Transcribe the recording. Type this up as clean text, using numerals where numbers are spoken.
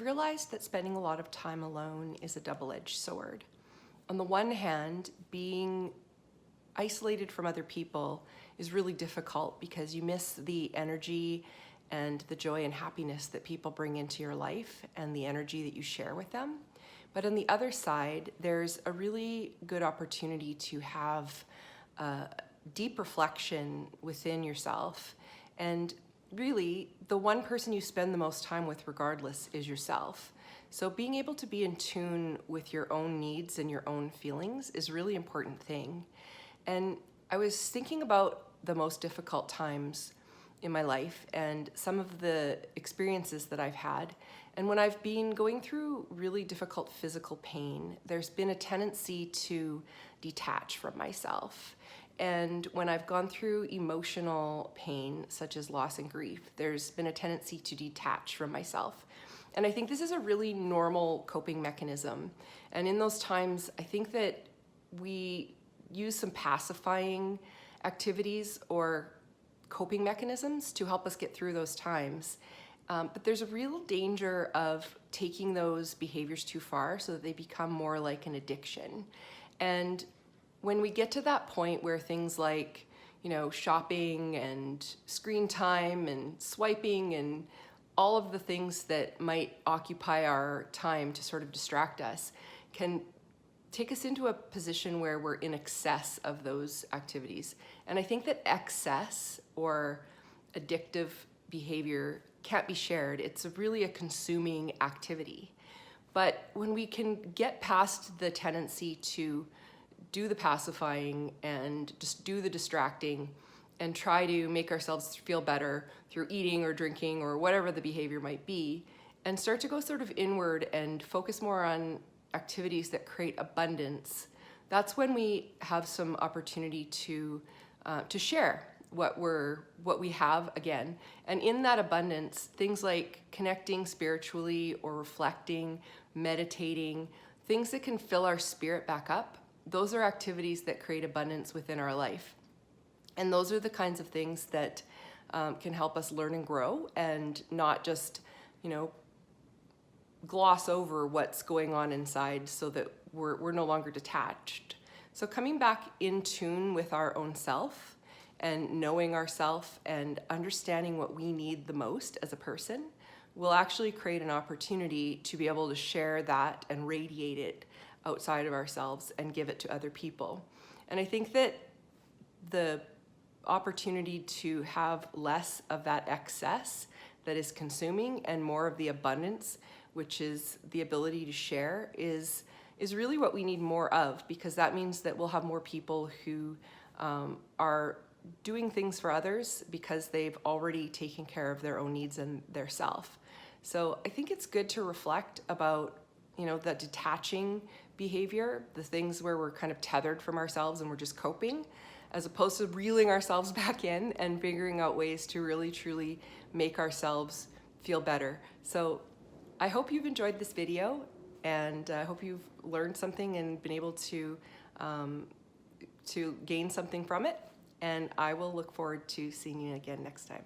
realized that spending a lot of time alone is a double-edged sword. On the one hand, being isolated from other people is really difficult because you miss the energy and the joy and happiness that people bring into your life and the energy that you share with them. But on the other side, there's a really good opportunity to have deep reflection within yourself. And really, the one person you spend the most time with regardless is yourself. So being able to be in tune with your own needs and your own feelings is a really important thing. And I was thinking about the most difficult times in my life and some of the experiences that I've had. And when I've been going through really difficult physical pain, there's been a tendency to detach from myself. And when I've gone through emotional pain, such as loss and grief, there's been a tendency to detach from myself. And I think this is a really normal coping mechanism. And in those times, I think that we use some pacifying activities or coping mechanisms to help us get through those times. But there's a real danger of taking those behaviors too far so that they become more like an addiction. And when we get to that point where things like, shopping and screen time and swiping and all of the things that might occupy our time to sort of distract us can take us into a position where we're in excess of those activities. And I think that excess or addictive behavior can't be shared. It's really a consuming activity. But when we can get past the tendency to do the pacifying and just do the distracting and try to make ourselves feel better through eating or drinking or whatever the behavior might be, and start to go sort of inward and focus more on activities that create abundance, that's when we have some opportunity to share what we have again. And in that abundance, things like connecting spiritually or reflecting, meditating, things that can fill our spirit back up, those are activities that create abundance within our life. And those are the kinds of things that can help us learn and grow and not just, gloss over what's going on inside so that we're no longer detached. So coming back in tune with our own self and knowing ourself and understanding what we need the most as a person will actually create an opportunity to be able to share that and radiate it outside of ourselves and give it to other people. And I think that the opportunity to have less of that excess that is consuming and more of the abundance, which is the ability to share, is really what we need more of, because that means that we'll have more people who are doing things for others because they've already taken care of their own needs and their self. So I think it's good to reflect about that detaching behavior, the things where we're kind of tethered from ourselves and we're just coping, as opposed to reeling ourselves back in and figuring out ways to really truly make ourselves feel better. So I hope you've enjoyed this video, and I hope you've learned something and been able to gain something from it. And I will look forward to seeing you again next time.